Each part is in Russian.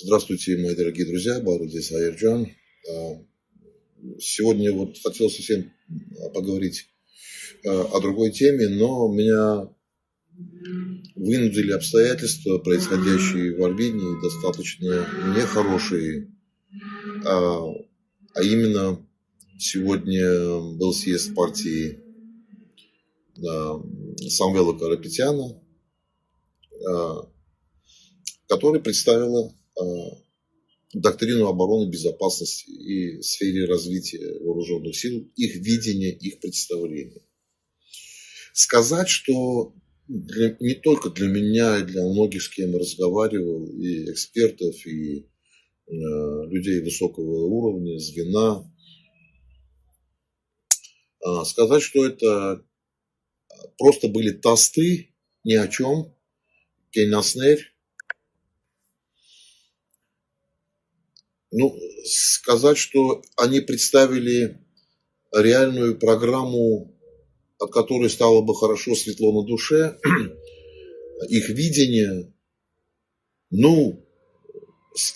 Здравствуйте, мои дорогие друзья, Барудис Айрджан. Сегодня вот хотел совсем поговорить о другой теме, но меня вынудили обстоятельства, происходящие в Армении, достаточно нехорошие. А именно, сегодня был съезд партии Самвела Карапетяна, который представила доктрину обороны, безопасности и сфере развития вооруженных сил, их видение, их представление. Сказать, что не только для меня, и для многих, с кем я разговаривал, и экспертов, и людей высокого уровня, звена, сказать, что это просто были тосты ни о чем, кейнаснерь. Ну, сказать, что они представили реальную программу, от которой стало бы хорошо, светло на душе, их видение,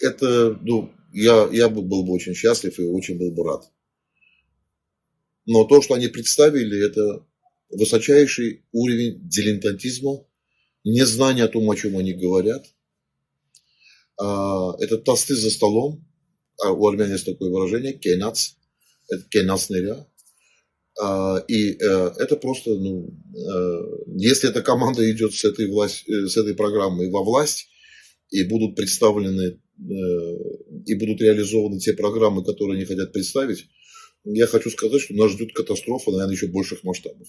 это, я был бы очень счастлив и очень был бы рад. Но то, что они представили, это высочайший уровень дилетантизма, незнание о том, о чем они говорят. Это тосты за столом, у армян есть такое выражение, кейнац, это кейнацнеря. И это просто, если эта команда идет с этой программой во власть, и будут представлены, и будут реализованы те программы, которые они хотят представить, я хочу сказать, что нас ждет катастрофа, наверное, еще больших масштабов.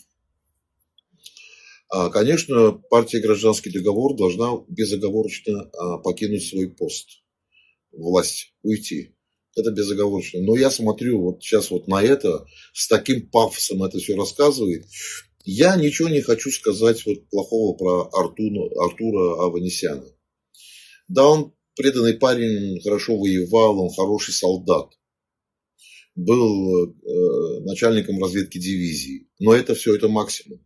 Конечно, партия «Гражданский договор» должна безоговорочно покинуть свой пост, власть, уйти. Это безоговорочно. Но я смотрю вот сейчас вот на это, с таким пафосом это все рассказывает. Я ничего не хочу сказать вот плохого про Артура Аванесяна. Да, он преданный парень, хорошо воевал, он хороший солдат. Был начальником разведки дивизии. Но это все, это максимум.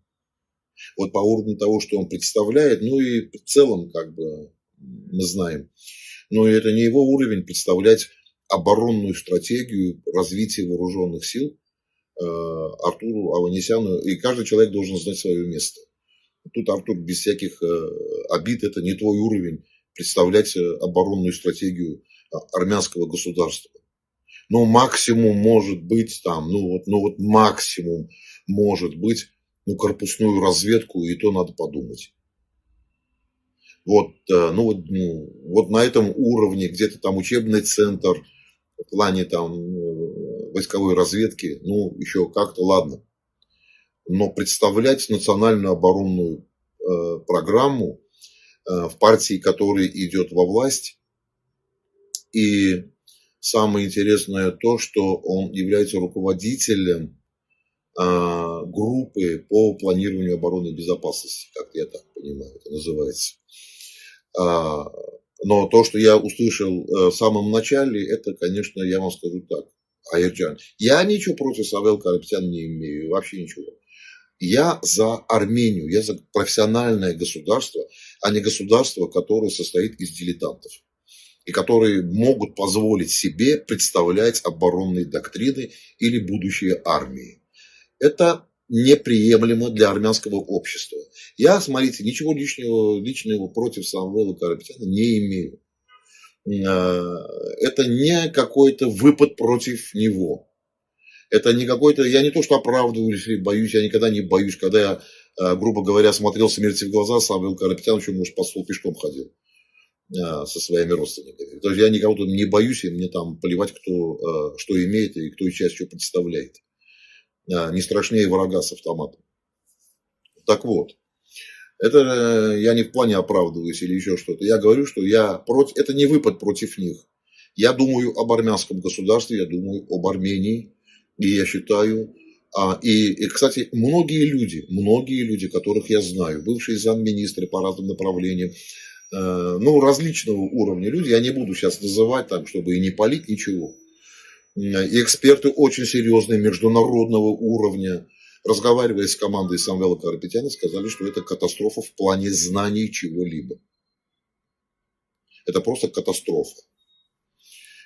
Вот по уровню того, что он представляет, ну и в целом, как бы, мы знаем. Но это не его уровень представлять оборонную стратегию развития вооруженных сил Артуру Аванесяну. И каждый человек должен знать свое место. Тут, Артур, без всяких обид, это не твой уровень представлять оборонную стратегию армянского государства. Но максимум может быть там, максимум может быть, корпусную разведку, и то надо подумать. Вот на этом уровне, где-то там учебный центр, в плане там войсковой разведки, еще как-то ладно. Но представлять национальную оборонную программу в партии, которая идет во власть, и самое интересное то, что он является руководителем группы по планированию обороны и безопасности, как я так понимаю, это называется. Но то, что я услышал в самом начале, это, конечно, я вам скажу так, Айрджан. Я ничего против Самвела Карапетяна не имею, вообще ничего. Я за Армению, я за профессиональное государство, а не государство, которое состоит из дилетантов. И которые могут позволить себе представлять оборонные доктрины или будущее армии. Это неприемлемо для армянского общества. Я, смотрите, ничего личного против Самвела Карапетяна не имею. Это не какой-то выпад против него. Это не какой-то... Я не то, что оправдываюсь или боюсь, я никогда не боюсь. Когда я, грубо говоря, смотрел смерти в глаза, Самвел Карапетян еще, может, по стол пешком ходил со своими родственниками. То есть я никого не боюсь, и мне там плевать, кто что имеет и кто из часть что представляет. Не страшнее врага с автоматом. Так вот, это я не в плане оправдываюсь или еще что-то. Я говорю, что это не выпад против них. Я думаю об армянском государстве, я думаю об Армении. И я считаю... кстати, многие люди, которых я знаю, бывшие замминистры по разным направлениям, различного уровня люди, я не буду сейчас называть, там, чтобы и не палить ничего. И эксперты очень серьезные, международного уровня, разговаривая с командой Самвела Карапетяна, сказали, что это катастрофа в плане знаний чего-либо. Это просто катастрофа.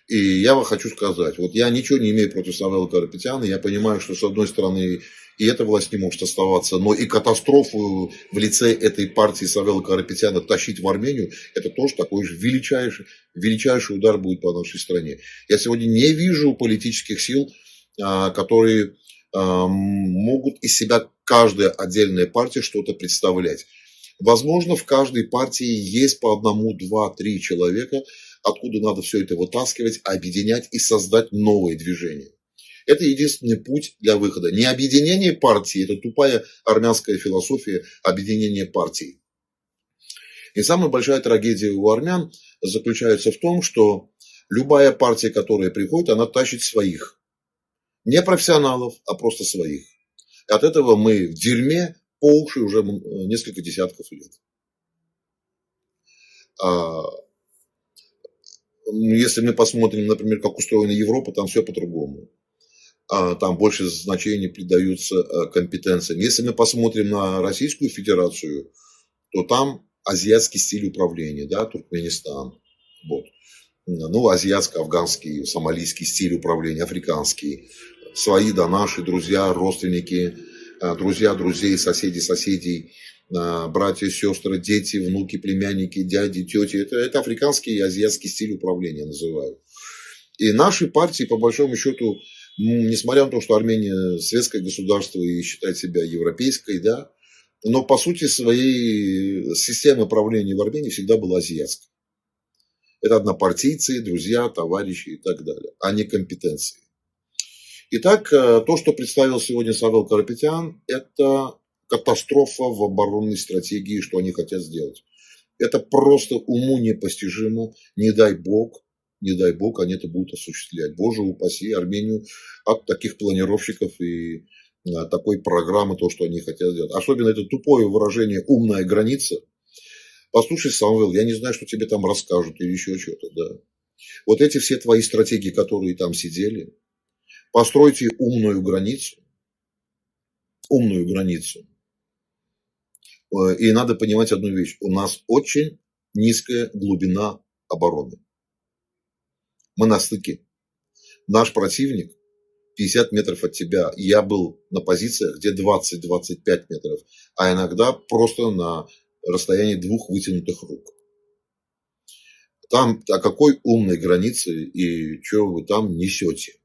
И я вам хочу сказать, вот я ничего не имею против Савела Карапетяна, я понимаю, что с одной стороны и эта власть не может оставаться, но и катастрофу в лице этой партии Савела Карапетяна тащить в Армению, это тоже такой же величайший удар будет по нашей стране. Я сегодня не вижу политических сил, которые могут из себя каждая отдельная партия что-то представлять. Возможно, в каждой партии есть по одному, два, три человека, откуда надо все это вытаскивать, объединять и создать новое движение. Это единственный путь для выхода. Не объединение партии, это тупая армянская философия объединения партий. И самая большая трагедия у армян заключается в том, что любая партия, которая приходит, она тащит своих. Не профессионалов, а просто своих. И от этого мы в дерьме по уши уже несколько десятков лет. Если мы посмотрим, например, как устроена Европа, там все по-другому. Там больше значения придаются компетенциям. Если мы посмотрим на Российскую Федерацию, то там азиатский стиль управления, да, Туркменистан, вот. Ну, азиатско-афганский, сомалийский стиль управления, африканский, свои, да, наши друзья, родственники, друзья друзей, соседи соседей, братья, сестры, дети, внуки, племянники, дяди, тети. Это африканский и азиатский стиль управления называют. И наши партии, по большому счету, несмотря на то, что Армения светское государство и считает себя европейской, да, но по сути своей система правления в Армении всегда была азиатской. Это однопартийцы, друзья, товарищи и так далее, а не компетенции. Итак, то, что представил сегодня Савел Карапетян, это катастрофа в оборонной стратегии, что они хотят сделать. Это просто уму непостижимо, не дай бог, они это будут осуществлять. Боже упаси Армению от таких планировщиков и такой программы, то, что они хотят сделать. Особенно это тупое выражение «умная граница». Послушай, Самвел, я не знаю, что тебе там расскажут или еще что-то, да. Вот эти все твои стратегии, которые там сидели, постройте умную границу. И надо понимать одну вещь. У нас очень низкая глубина обороны. Мы на стыке. Наш противник 50 метров от тебя. Я был на позициях, где 20-25 метров, а иногда просто на расстоянии 2 вытянутых рук. Там о какой умной границе и что вы там несете?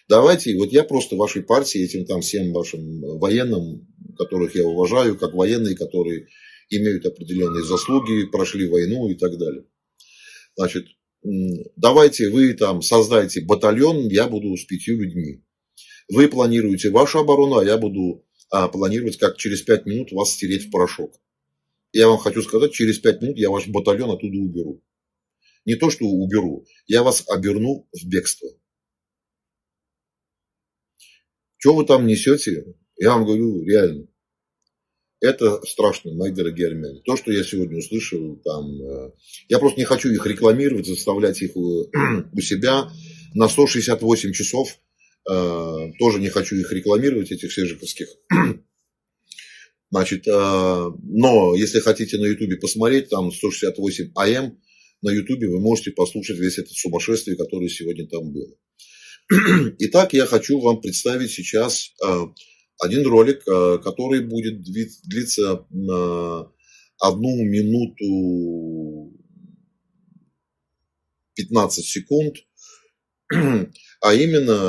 Давайте, вот я просто вашей партии, этим там всем вашим военным, которых я уважаю, как военные, которые имеют определенные заслуги, прошли войну и так далее. Значит, давайте вы там создайте батальон, я буду с 5 людьми. Вы планируете вашу оборону, а я буду планировать, как через 5 минут вас стереть в порошок. Я вам хочу сказать, через 5 минут я ваш батальон оттуда уберу. Не то, что уберу, я вас оберну в бегство. Что вы там несете? Я вам говорю, реально. Это страшно, мои дорогие армяне. То, что я сегодня услышал, там, я просто не хочу их рекламировать, заставлять их у себя на 168 часов. Тоже не хочу их рекламировать, этих сержиковских. Значит, но если хотите на Ютубе посмотреть, там 168 АМ, на Ютубе вы можете послушать весь это сумасшествие, которое сегодня там было. Итак, я хочу вам представить сейчас один ролик, который будет длиться 1 минуту 15 секунд, а именно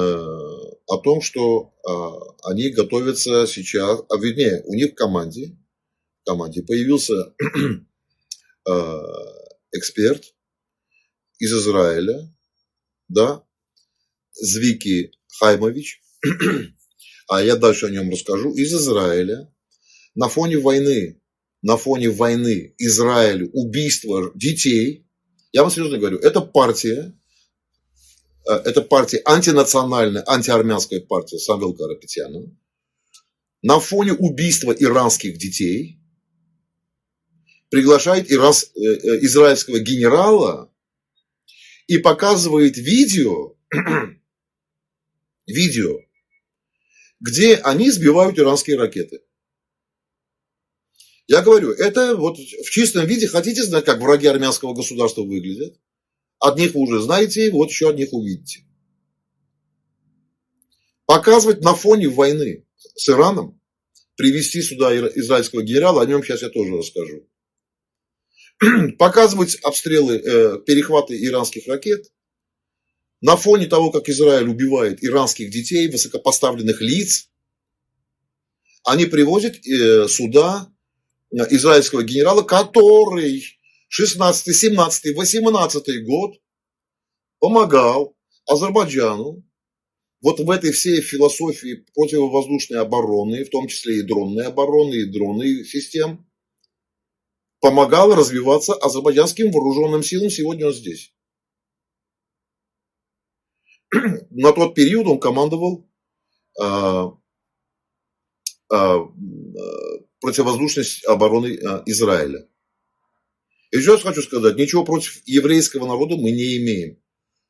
о том, что они готовятся сейчас, вернее, у них в команде появился эксперт из Израиля, да, Звики Хаймович, а я дальше о нем расскажу, из Израиля. На фоне войны Израиль, убийство детей, я вам серьезно говорю, это партия антинациональная, антиармянская партия Савела Карапетяна. На фоне убийства иранских детей приглашает израильского генерала и показывает видео, где они сбивают иранские ракеты. Я говорю, это вот в чистом виде, хотите знать, как враги армянского государства выглядят? Одних вы уже знаете, вот еще одних увидите. Показывать на фоне войны с Ираном, привести сюда израильского генерала, о нем сейчас я тоже расскажу. Показывать обстрелы, перехваты иранских ракет, на фоне того, как Израиль убивает иранских детей, высокопоставленных лиц, они привозят сюда израильского генерала, который 16, 17, 18 год помогал Азербайджану вот в этой всей философии противовоздушной обороны, в том числе и дронной обороны, и дронных систем, помогал развиваться азербайджанским вооруженным силам. Сегодня он здесь. На тот период он командовал противовоздушной обороной Израиля. И еще раз хочу сказать, ничего против еврейского народа мы не имеем.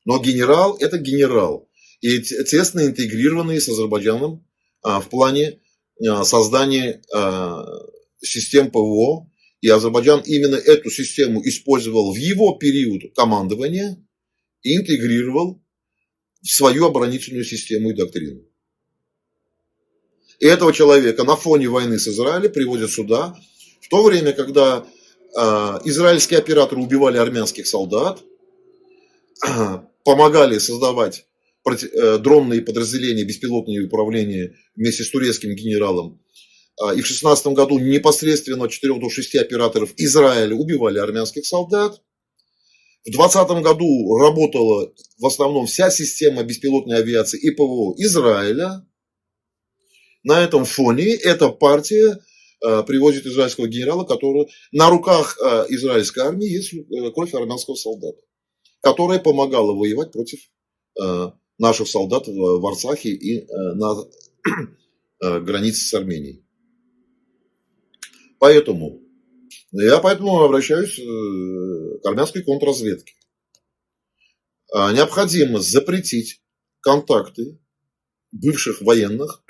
Но генерал – это генерал. И тесно интегрированный с Азербайджаном в плане создания систем ПВО. И Азербайджан именно эту систему использовал в его период командования и интегрировал в свою оборонительную систему и доктрину. И этого человека на фоне войны с Израилем приводят сюда, в то время, когда израильские операторы убивали армянских солдат, помогали создавать дронные подразделения, беспилотные управления вместе с турецким генералом. И в 2016 году непосредственно от 4 до 6 операторов Израиля убивали армянских солдат. В 2020 году работала в основном вся система беспилотной авиации и ПВО Израиля. На этом фоне эта партия привозит израильского генерала, который на руках израильской армии есть кровь армянского солдата, которая помогала воевать против наших солдат в Арцахе и на границе с Арменией. Поэтому я обращаюсь к армянской контрразведке. Необходимо запретить контакты бывших военных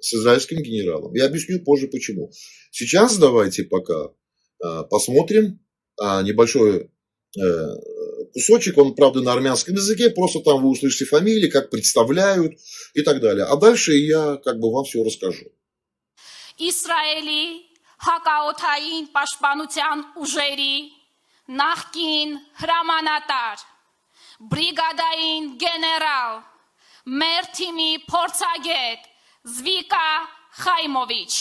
с израильским генералом. Я объясню позже почему. Сейчас давайте пока посмотрим небольшой кусочек, он, правда, на армянском языке, просто там вы услышите фамилии, как представляют и так далее. А дальше я вам все расскажу. Իսրայելի հակաօթային պաշտպանության ուժերի նախկին հրամանատար, բրիգադային գեներալ, մեր թիմի փորձագետ Զվիկա Խայմովիչ.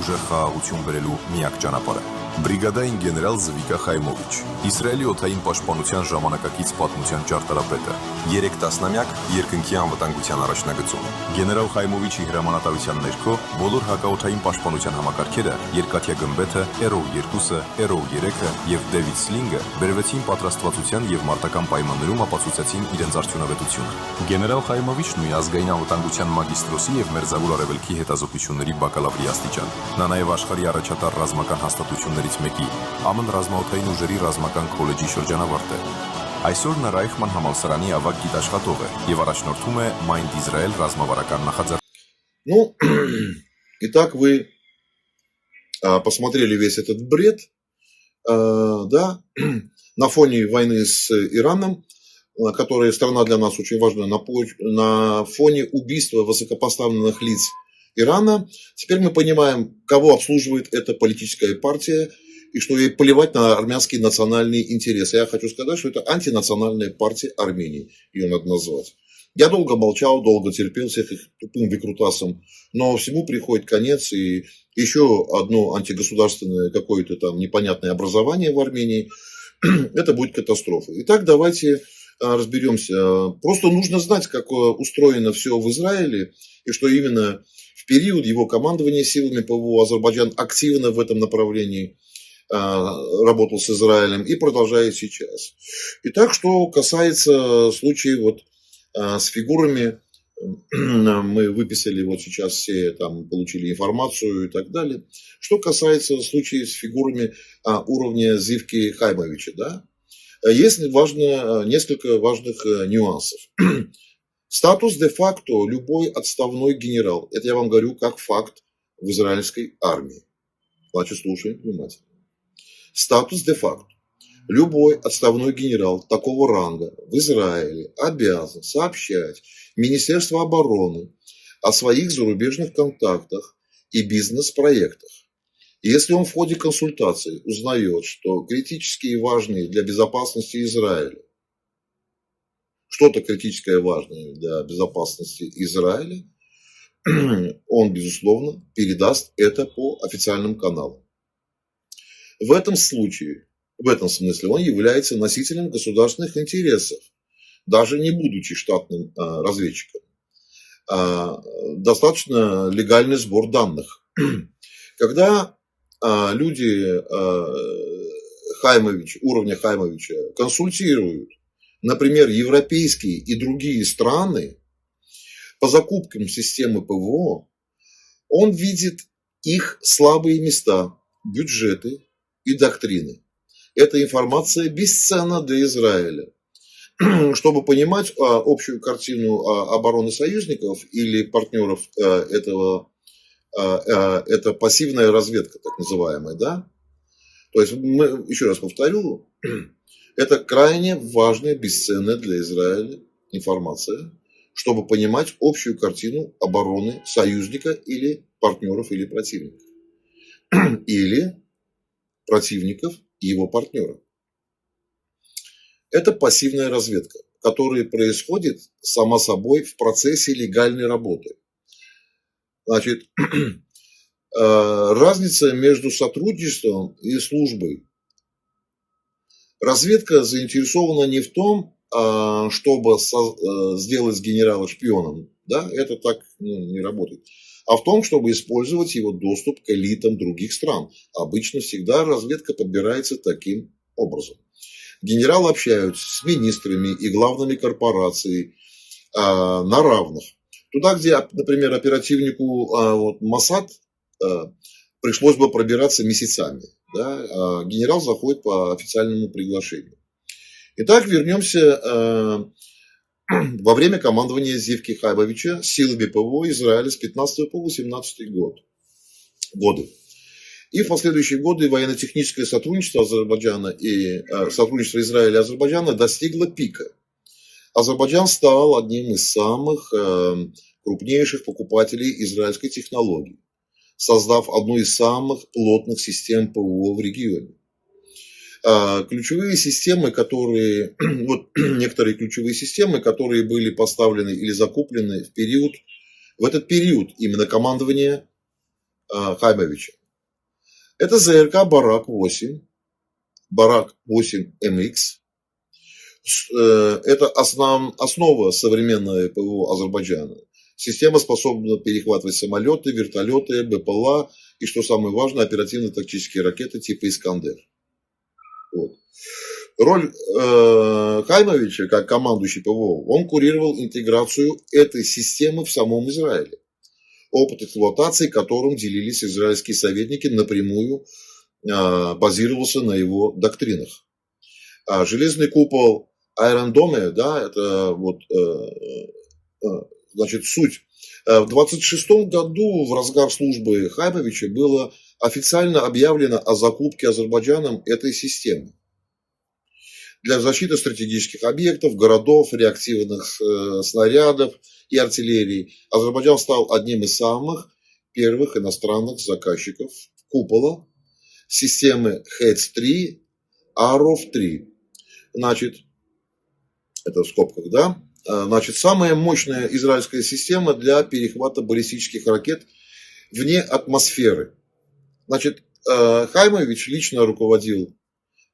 Ուժեղ խաղաղություն բերելու միակ ճանապարհը։ Բրիգադային գեներալ Զվիկա Խայմովիչ, Իսրայելի օդային պաշտպանության ժամանակակից պատմության ճարտարապետը, 3 տասնամյակ երկնքի անվտանգության առաջնագծում։ Գեներալ Խայմովիչի հրամանատարության ներքո բոլոր հակաօդային պաշտպանության համակարգերը, երկաթյա գմբեթը, Arrow-2-ը, Arrow-3-ը եւ David Sling-ը բերվեցին պատրաստվածության եւ մարտական պայմաններում ապացուցեցին իրենց արդյունավետությունը։ Գեներալ Խայմովիչն ունի ազգային անվտանգության մագիստրոսի եւ մերձավոր արևելքի հետազոտությունների բակալավրի աստիճան։ Նա նաև աշխարհի առաջատար ռազմական հաստատություններից մեկի ԱՄՆ ռազմաօդային ուժերի ռազմական քոլեջի շրջանավարտ է։ Այսօր նա Ռայխման համալսարանի ավագ գիտաշխատող է եւ առաջնորդում է Mind Israel ռազմավարական նախաձեռնությունը։ Итак, вы посмотрели весь этот бред, да, на фоне войны с Ираном, которая страна для нас очень важна, на фоне убийства высокопоставленных лиц Ирана. Теперь мы понимаем, кого обслуживает эта политическая партия и что ей плевать на армянские национальные интересы. Я хочу сказать, что это антинациональная партия Армении, ее надо назвать. Я долго молчал, долго терпел всех их тупым выкрутасом, но всему приходит конец, и еще одно антигосударственное какое-то там непонятное образование в Армении, это будет катастрофа. Итак, давайте разберемся. Просто нужно знать, как устроено все в Израиле, и что именно в период его командования силами ПВО Азербайджан активно в этом направлении работал с Израилем и продолжает сейчас. Итак, что касается случаев с фигурами, мы выписали сейчас все, там получили информацию и так далее. Что касается случаев с фигурами уровня Зивки Хаймовича, да? Есть несколько важных нюансов. Статус де-факто любой отставной генерал. Это я вам говорю как факт в израильской армии. Значит, слушаем внимательно. Статус де-факто. Любой отставной генерал такого ранга в Израиле обязан сообщать Министерству обороны о своих зарубежных контактах и бизнес-проектах. Если он в ходе консультаций узнает, что критические и важные для безопасности Израиля, что-то критическое и важное для безопасности Израиля, он, безусловно, передаст это по официальным каналам. В этом смысле он является носителем государственных интересов, даже не будучи штатным разведчиком. Достаточно легальный сбор данных. Когда люди уровня Хаймовича консультируют, например, европейские и другие страны по закупкам системы ПВО, он видит их слабые места, бюджеты и доктрины. Эта информация бесценна для Израиля. Чтобы понимать общую картину обороны союзников или партнеров это пассивная разведка, так называемая, да? То есть, еще раз повторю, это крайне важная, бесценная для Израиля информация, чтобы понимать общую картину обороны союзника или партнеров или противников. Или противников и его партнеров. Это пассивная разведка, которая происходит сама собой в процессе легальной работы. Значит, разница между сотрудничеством и службой. Разведка заинтересована не в том, чтобы сделать генерала шпионом, да, это так не работает, а в том, чтобы использовать его доступ к элитам других стран. Обычно всегда разведка подбирается таким образом. Генералы общаются с министрами и главными корпораций на равных. Туда, где, например, оперативнику Моссад пришлось бы пробираться месяцами, да, генерал заходит по официальному приглашению. Итак, вернемся во время командования Зивки Хаймовича силами ПВО Израиля с 15 по 18 годы. И в последующие годы военно-техническое сотрудничество Азербайджана и сотрудничество Израиля и Азербайджана достигло пика. Азербайджан стал одним из самых крупнейших покупателей израильской технологии, создав одну из самых плотных систем ПВО в регионе. Ключевые системы, некоторые ключевые системы, которые были поставлены или закуплены в этот период именно командования Хаймовича. Это ЗРК Барак-8, Барак-8МХ. Это основа современной ПВО Азербайджана. Система способна перехватывать самолеты, вертолеты, БПЛА и, что самое важное, оперативно-тактические ракеты типа «Искандер». Вот. Роль Хаймовича, как командующий ПВО, он курировал интеграцию этой системы в самом Израиле. Опыт эксплуатации, которым делились израильские советники, напрямую базировался на его доктринах. Железный купол Iron Dome, да, это значит, суть. В 26 году, в разгар службы Хаймовича, было официально объявлено о закупке Азербайджаном этой системы для защиты стратегических объектов, городов, реактивных снарядов и артиллерии. Азербайджан стал одним из самых первых иностранных заказчиков купола системы HEDS-3, Arov-3. Значит, это в скобках, да? Значит, самая мощная израильская система для перехвата баллистических ракет вне атмосферы. Значит, Хаймович лично руководил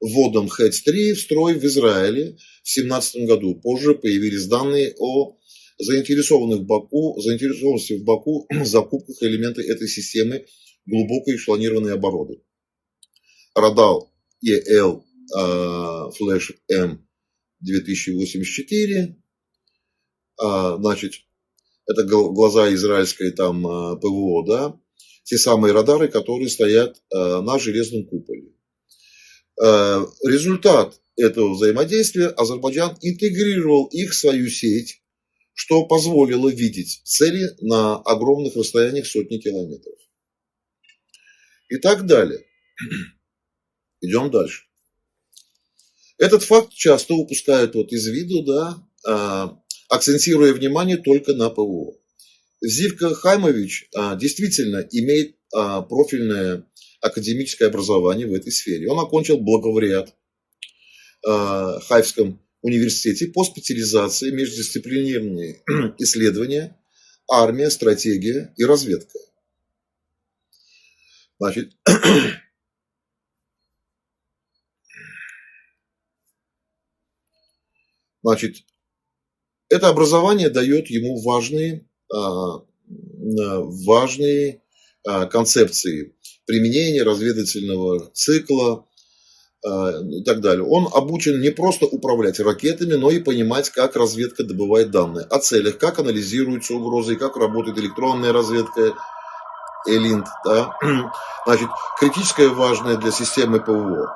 вводом HEDS-3 в строй в Израиле в 2017 году. Позже появились данные о заинтересованности в Баку в закупках элементов этой системы глубокой эшелонированной обороны. Радар EL Flash M 2084. Значит, это глаза израильской там ПВО, да, те самые радары, которые стоят на железном куполе. Результат этого взаимодействия Азербайджан интегрировал их в свою сеть, что позволило видеть цели на огромных расстояниях сотни километров. И так далее. Идем дальше. Этот факт часто упускают из виду, да, акцентируя внимание только на ПВО. Зивка Хаймович действительно имеет профильное академическое образование в этой сфере. Он окончил бакалавриат в Хайфском университете по специализации междисциплинарные исследования, армия, стратегия и разведка. Значит, это образование дает ему важные концепции применения разведывательного цикла и так далее. Он обучен не просто управлять ракетами, но и понимать, как разведка добывает данные о целях, как анализируются угрозы, как работает электронная разведка, ЭЛИНТ. Да? Значит, критическое важное для системы ПВО.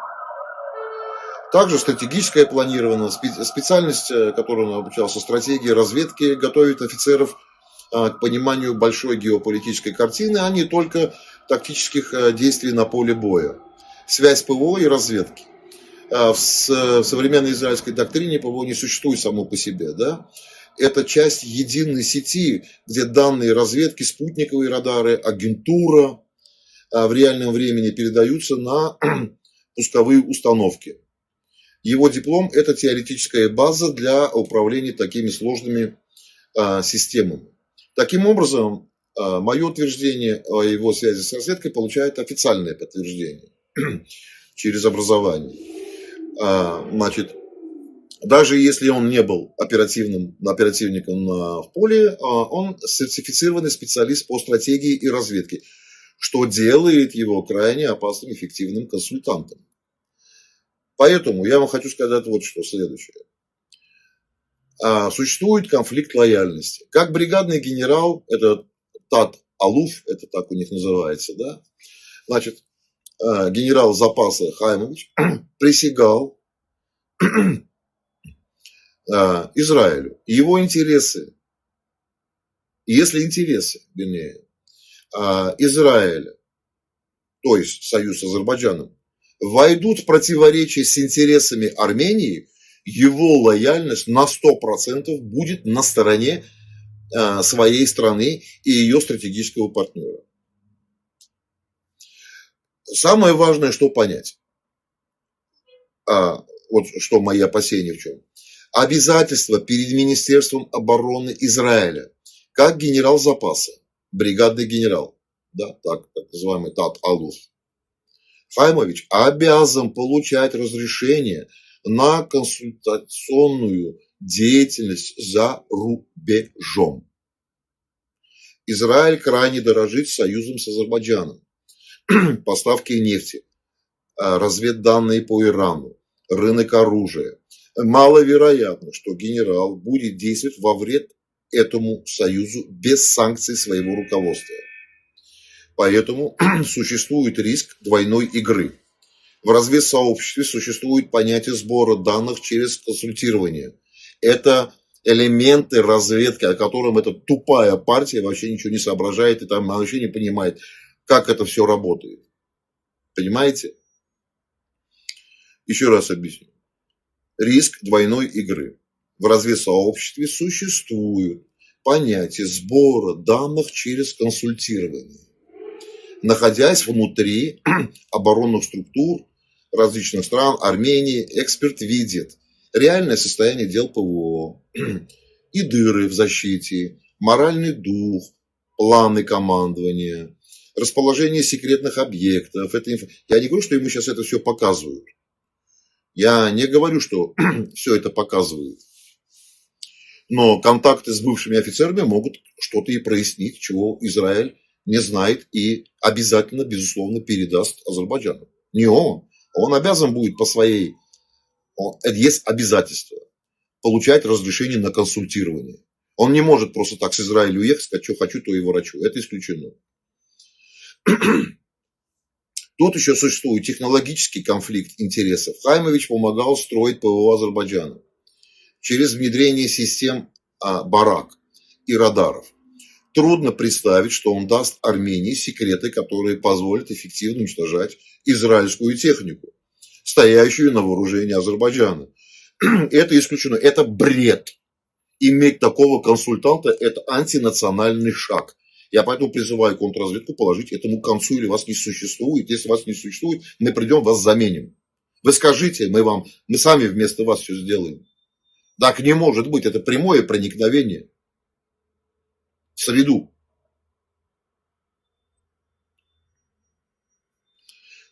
Также стратегическое планирование, специальность, которую он обучался, стратегии разведки, готовит офицеров к пониманию большой геополитической картины, а не только тактических действий на поле боя. Связь ПВО и разведки. В современной израильской доктрине ПВО не существует само по себе. Да? Это часть единой сети, где данные разведки, спутниковые радары, агентура в реальном времени передаются на пусковые установки. Его диплом – это теоретическая база для управления такими сложными системами. Таким образом, мое утверждение о его связи с разведкой получает официальное подтверждение через образование. Значит, даже если он не был оперативником в поле, он сертифицированный специалист по стратегии и разведке, что делает его крайне опасным эффективным консультантом. Поэтому я вам хочу сказать вот что следующее. Существует конфликт лояльности. Как бригадный генерал, это Тат Алуф, это так у них называется, да? Значит, генерал запаса Хаймович присягал Израилю. Его интересы, если интересы, вернее, Израиля, то есть союз с Азербайджаном, войдут в противоречие с интересами Армении, его лояльность на 100% будет на стороне своей страны и ее стратегического партнера. Самое важное, что понять, вот что мои опасения в чем. Обязательства перед Министерством обороны Израиля, как генерал запаса, бригадный генерал, да, так называемый Тат Алуф, Хаймович обязан получать разрешение на консультационную деятельность за рубежом. Израиль крайне дорожит союзом с Азербайджаном. Поставки нефти, разведданные по Ирану, рынок оружия. Маловероятно, что генерал будет действовать во вред этому союзу без санкций своего руководства. Поэтому существует риск двойной игры. В разведсообществе существует понятие сбора данных через консультирование. Это элементы разведки, о котором эта тупая партия вообще ничего не соображает и там вообще не понимает, как это все работает. Понимаете? Еще раз объясню. Риск двойной игры. В разведсообществе существует понятие сбора данных через консультирование. Находясь внутри оборонных структур различных стран, Армении, эксперт видит реальное состояние дел ПВО и дыры в защите, моральный дух, планы командования, расположение секретных объектов. Я не говорю, что ему сейчас это все показывают. Я не говорю, что все это показывают. Но контакты с бывшими офицерами могут что-то и прояснить, чего Израиль не знает и обязательно, безусловно, передаст Азербайджану. Не он. Он обязан будет по своей... Есть обязательство получать разрешение на консультирование. Он не может просто так с Израиля уехать, сказать, что хочу, то и ворочу. Это исключено. Тут еще существует технологический конфликт интересов. Хаймович помогал строить ПВО Азербайджана через внедрение систем Барак и радаров. Трудно представить, что он даст Армении секреты, которые позволят эффективно уничтожать израильскую технику, стоящую на вооружении Азербайджана. Это исключено. Это бред. Иметь такого консультанта – это антинациональный шаг. Я поэтому призываю контрразведку положить этому к концу, или вас не существует. Если вас не существует, мы придем, вас заменим. Вы скажите, мы сами вместо вас все сделаем. Так не может быть. Это прямое проникновение в среду.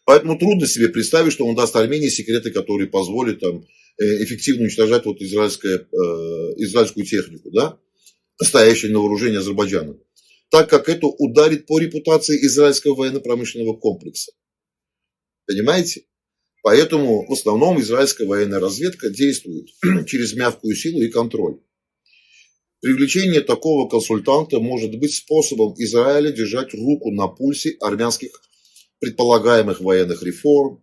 Поэтому трудно себе представить, что он даст Армении секреты, которые позволят там эффективно уничтожать вот израильскую технику, да, стоящую на вооружении Азербайджана, так как это ударит по репутации израильского военно-промышленного комплекса. Понимаете? Поэтому в основном израильская военная разведка действует через мягкую силу и контроль. Привлечение такого консультанта может быть способом Израиля держать руку на пульсе армянских предполагаемых военных реформ,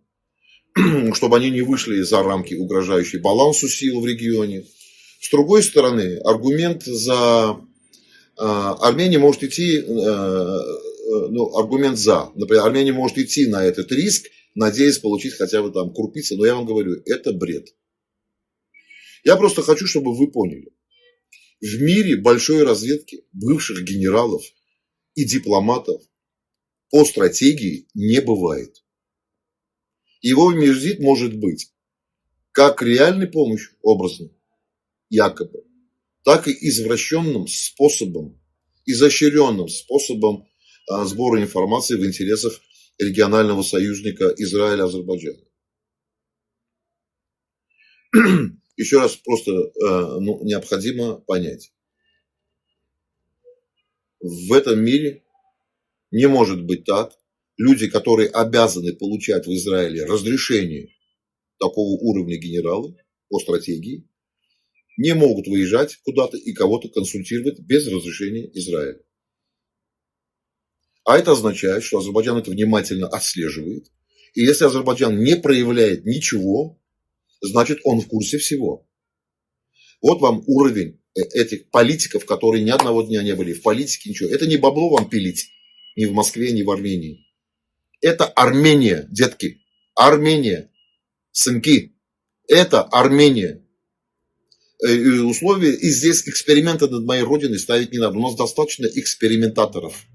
чтобы они не вышли за рамки, угрожающие балансу сил в регионе. С другой стороны, аргумент за Армения может идти, аргумент за, например, Армения может идти на этот риск, надеясь получить хотя бы там крупицы, но я вам говорю, это бред. Я просто хочу, чтобы вы поняли. В мире большой разведки бывших генералов и дипломатов по стратегии не бывает. Его визит может быть как реальной помощью, образно, якобы, так и извращенным способом, изощренным способом сбора информации в интересах регионального союзника Израиля-Азербайджана. Еще раз просто необходимо понять. В этом мире не может быть так. Люди, которые обязаны получать в Израиле разрешение такого уровня генерала по стратегии, не могут выезжать куда-то и кого-то консультировать без разрешения Израиля. А это означает, что Азербайджан это внимательно отслеживает. И если Азербайджан не проявляет ничего, значит он в курсе всего. Вот вам уровень этих политиков, которые ни одного дня не были в политике, ничего. Это не бабло вам пилить ни в Москве, ни в Армении. Это Армения, детки. Армения. Сынки. Это Армения. И условия, и здесь эксперименты над моей родиной ставить не надо. У нас достаточно экспериментаторов.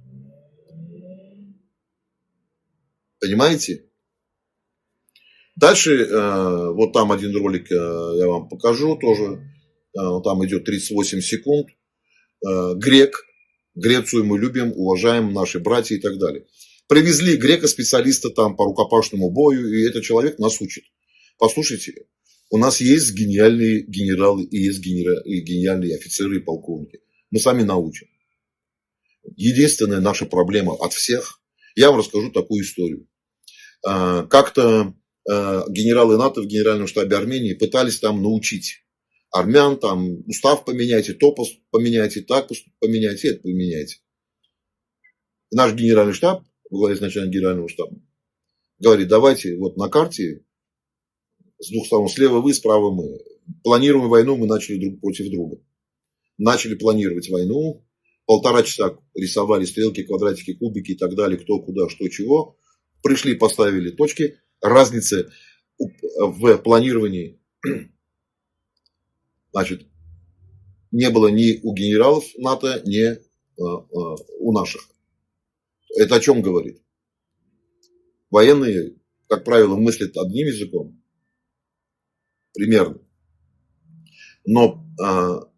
Понимаете? Дальше, вот там один ролик я вам покажу тоже. Там идет 38 секунд. Грек. Грецию мы любим, уважаем, наши братья и так далее. Привезли грека-специалиста там по рукопашному бою, и этот человек нас учит. Послушайте, у нас есть гениальные генералы и есть гениальные офицеры и полковники. Мы сами научим. Единственная наша проблема от всех, я вам расскажу такую историю. Как-то генералы НАТО в Генеральном штабе Армении пытались там научить армян, там устав поменяйте, то поменяйте, так поменяйте, это поменяйте. И наш Генеральный штаб, во главе с начальником Генерального штаба, говорит, давайте вот на карте с двух сторон, слева вы, справа мы. Планируем войну, мы начали друг против друга. Начали планировать войну, 1,5 часа рисовали стрелки, квадратики, кубики и так далее, кто, куда, что, чего. Пришли, поставили точки. Разницы в планировании, значит, не было ни у генералов НАТО, ни у наших. Это о чем говорит? Военные, как правило, мыслят одним языком, примерно. Но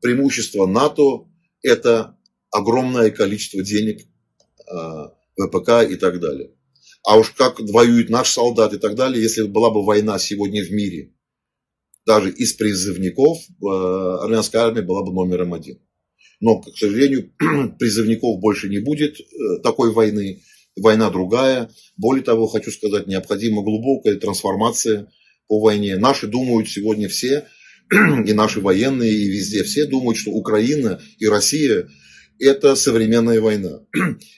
преимущество НАТО – это огромное количество денег, ВПК и так далее. А уж как воюет наш солдат и так далее, если была бы война сегодня в мире, даже из призывников, армянская армия была бы номером 1. Но, к сожалению, призывников больше не будет такой войны. Война другая. Более того, хочу сказать, необходима глубокая трансформация по войне. Наши думают сегодня все, и наши военные, и везде все думают, что Украина и Россия – это современная война.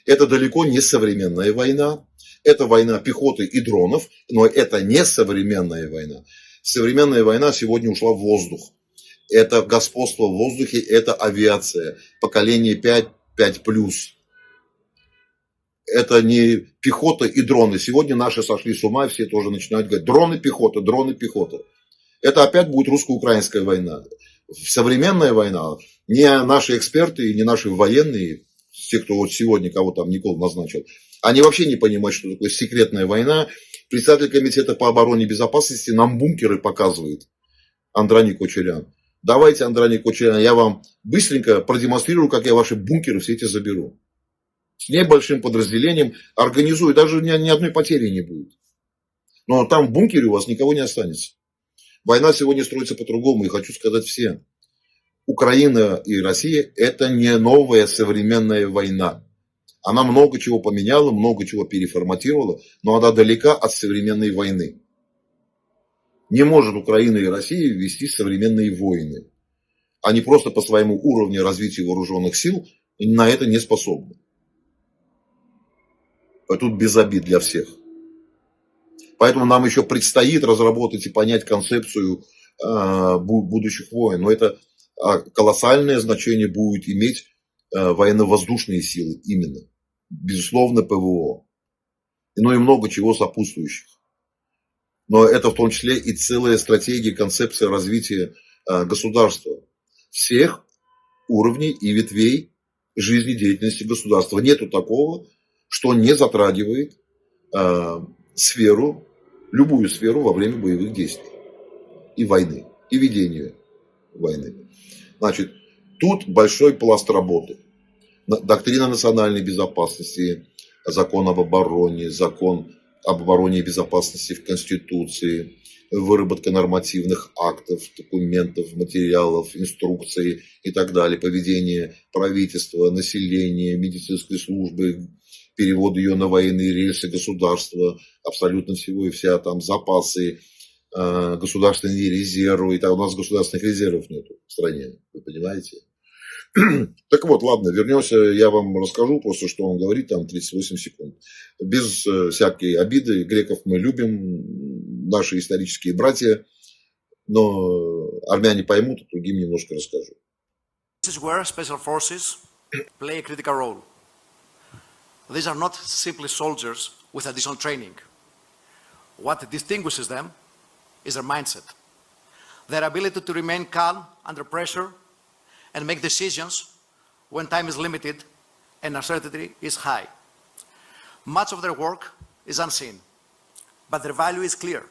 Это далеко не современная война. Это война пехоты и дронов, но это не современная война. Современная война сегодня ушла в воздух. Это господство в воздухе, это авиация. Поколение 5, 5+. Это не пехота и дроны. Сегодня наши сошли с ума, все тоже начинают говорить: дроны, пехота, дроны, пехота. Это опять будет русско-украинская война. Современная война, не наши эксперты, не наши военные, те, кто вот сегодня кого там Никол назначил, они вообще не понимают, что такое секретная война. Председатель комитета по обороне и безопасности нам бункеры показывает, Андроник Кочерян. Давайте, Андроник Кочерян, я вам быстренько продемонстрирую, как я ваши бункеры все эти заберу. С небольшим подразделением организую, даже ни одной потери не будет. Но там в бункере у вас никого не останется. Война сегодня строится по-другому, и хочу сказать всем. Украина и Россия – это не новая современная война. Она много чего поменяла, много чего переформатировала, но она далека от современной войны. Не может Украина и Россия вести современные войны. Они просто по своему уровню развития вооруженных сил на это не способны. А тут без обид для всех. Поэтому нам еще предстоит разработать и понять концепцию будущих войн. Но это колоссальное значение будет иметь военно-воздушные силы именно. Безусловно, ПВО. Ну и много чего сопутствующих. Но это в том числе и целая стратегия, концепция развития государства. Всех уровней и ветвей жизнедеятельности государства. Нету такого, что не затрагивает сферу, любую сферу во время боевых действий и войны, и ведения войны. Значит, тут большой пласт работы. Доктрина национальной безопасности, закон об обороне, закон об обороне и безопасности в Конституции, выработка нормативных актов, документов, материалов, инструкций и так далее, поведение правительства, населения, медицинской службы, перевод ее на военные рельсы государства, абсолютно всего и вся, там запасы, государственные резервы. И там у нас государственных резервов нет в стране, вы понимаете? Так вот, ладно, вернемся, я вам расскажу просто, что он говорит, там 38 секунд. Без всякой обиды, греков мы любим, наши исторические братья, но армяне поймут, а другим немножко расскажу. This is where special forces play a critical role. These are not simply soldiers with additional training. What distinguishes them is their mindset, their ability to remain calm under pressure and make decisions when time is limited and uncertainty is high. Much of their work is unseen, but their value is clear.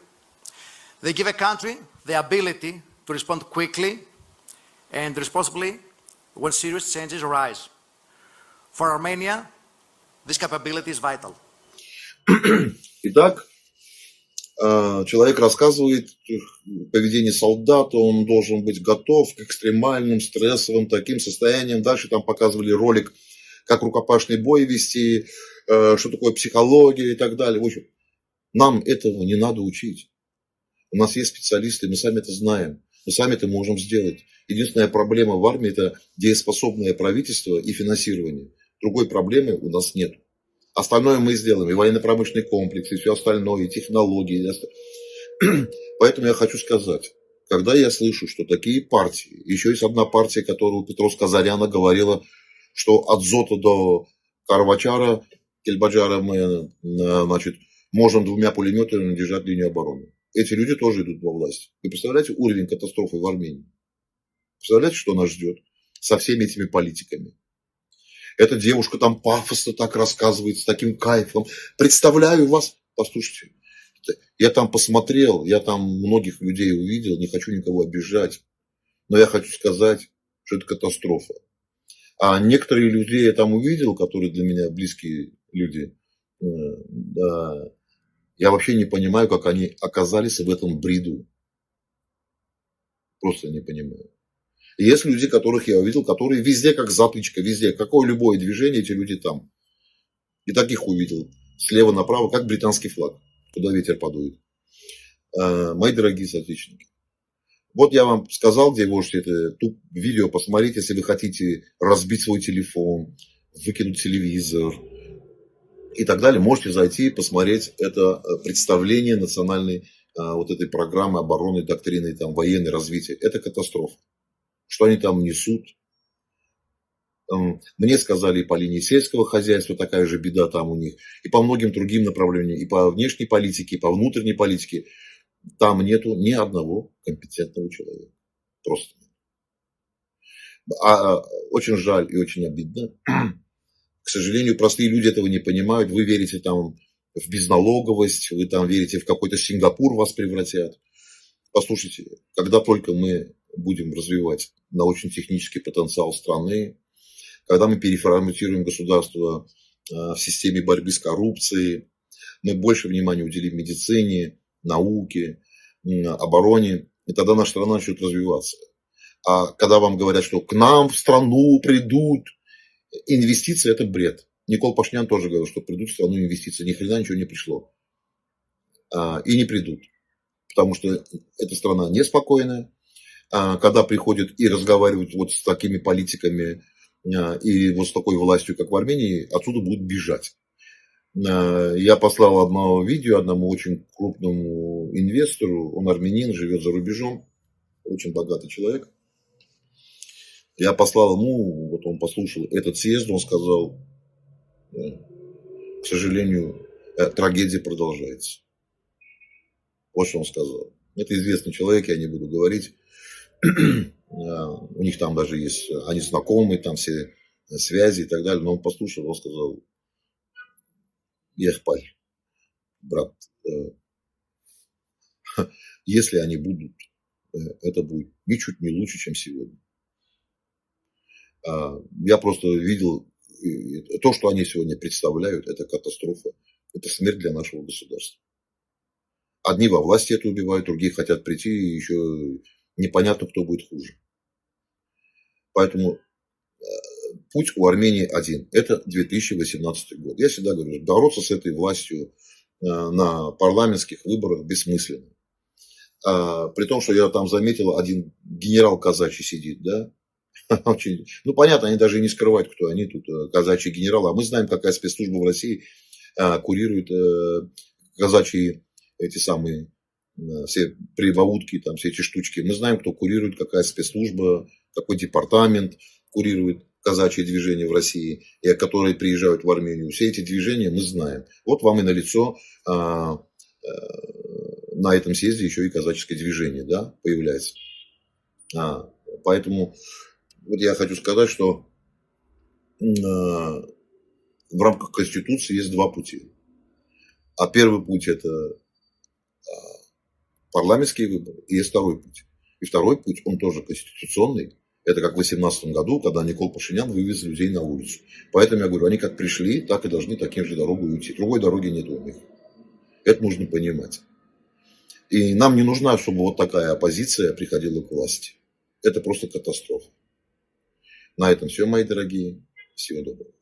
They give a country the ability to respond quickly and responsibly when serious changes arise. For Armenia, this capability is vital. Итак, человек рассказывает поведение солдата, он должен быть готов к экстремальным, стрессовым таким состояниям. Дальше там показывали ролик, как рукопашный бой вести, что такое психология и так далее. В общем, нам этого не надо учить. У нас есть специалисты, мы сами это знаем, мы сами это можем сделать. Единственная проблема в армии – это дееспособное правительство и финансирование. Другой проблемы у нас нет. Остальное мы сделаем, и военно-промышленный комплекс, и все остальное, и технологии. Поэтому я хочу сказать, когда я слышу, что такие партии, еще есть одна партия, которую Петровская Заряна говорила, что от Зота до Карвачара, Кельбаджара мы, значит, можем 2 пулеметами держать линию обороны. Эти люди тоже идут во власть. Вы представляете уровень катастрофы в Армении? Представляете, что нас ждет со всеми этими политиками? Эта девушка там пафосно так рассказывает, с таким кайфом. Представляю вас. Послушайте, я там посмотрел, я там многих людей увидел, не хочу никого обижать. Но я хочу сказать, что это катастрофа. А некоторые людей я там увидел, которые для меня близкие люди, да, я вообще не понимаю, как они оказались в этом бреду. Просто не понимаю. Есть люди, которых я увидел, которые везде как затычка, везде. Какое любое движение, эти люди там. И таких увидел. Слева направо, как британский флаг. Куда ветер подует. Мои дорогие соотечественники. Вот я вам сказал, где вы можете это видео посмотреть, если вы хотите разбить свой телефон, выкинуть телевизор, и так далее. Можете зайти и посмотреть это представление национальной вот этой программы обороны, доктрины, там, военной развития. Это катастрофа. Что они там несут? Мне сказали и по линии сельского хозяйства такая же беда там у них, и по многим другим направлениям, и по внешней политике, и по внутренней политике. Там нету ни одного компетентного человека. Просто. Очень жаль и очень обидно. К сожалению, простые люди этого не понимают. Вы верите там в безналоговость, вы там верите в какой-то Сингапур, вас превратят. Послушайте, когда только мы будем развивать научно-технический потенциал страны, когда мы переформатируем государство в системе борьбы с коррупцией, мы больше внимания уделим медицине, науке, обороне, и тогда наша страна начнет развиваться. А когда вам говорят, что к нам в страну придут инвестиции, это бред. Никол Пашинян тоже говорил, что придут в страну инвестиции. Ни хрена ничего не пришло. И не придут. Потому что эта страна неспокойная. Когда приходят и разговаривают вот с такими политиками и вот с такой властью, как в Армении, отсюда будут бежать. Я послал одно видео одному очень крупному инвестору. Он армянин, живет за рубежом. Очень богатый человек. Я послал ему, вот он послушал этот съезд, он сказал, к сожалению, трагедия продолжается. Вот что он сказал. Это известный человек, я не буду говорить. У них там даже есть, они знакомые, там все связи и так далее. Но он послушал, он сказал, ехпаль, брат, если они будут, это будет ничуть не лучше, чем сегодня. Я просто видел, то, что они сегодня представляют, это катастрофа, это смерть для нашего государства. Одни во власти это убивают, другие хотят прийти, и еще непонятно, кто будет хуже. Поэтому путь у Армении один. Это 2018 год. Я всегда говорю, бороться с этой властью на парламентских выборах бессмысленно. При том, что я там заметил, один генерал казачий сидит, да? Очень, ну, понятно, они даже и не скрывают, кто они тут, казачьи генералы. А мы знаем, какая спецслужба в России курирует казачьи эти самые все приваутки, там все эти штучки. Мы знаем, кто курирует, какая спецслужба, какой департамент курирует казачьи движения в России, и которые приезжают в Армению. Все эти движения мы знаем. Вот вам и налицо на этом съезде еще и казаческое движение, да, появляется. Поэтому вот я хочу сказать, что в рамках Конституции есть два пути. А первый путь – это парламентские выборы, и есть второй путь. И второй путь, он тоже конституционный. Это как в 2018 году, когда Никол Пашинян вывез людей на улицу. Поэтому я говорю, они как пришли, так и должны таким же дорогой уйти. Другой дороги нет у них. Это нужно понимать. И нам не нужна, чтобы вот такая оппозиция приходила к власти. Это просто катастрофа. На этом все, мои дорогие. Всего доброго.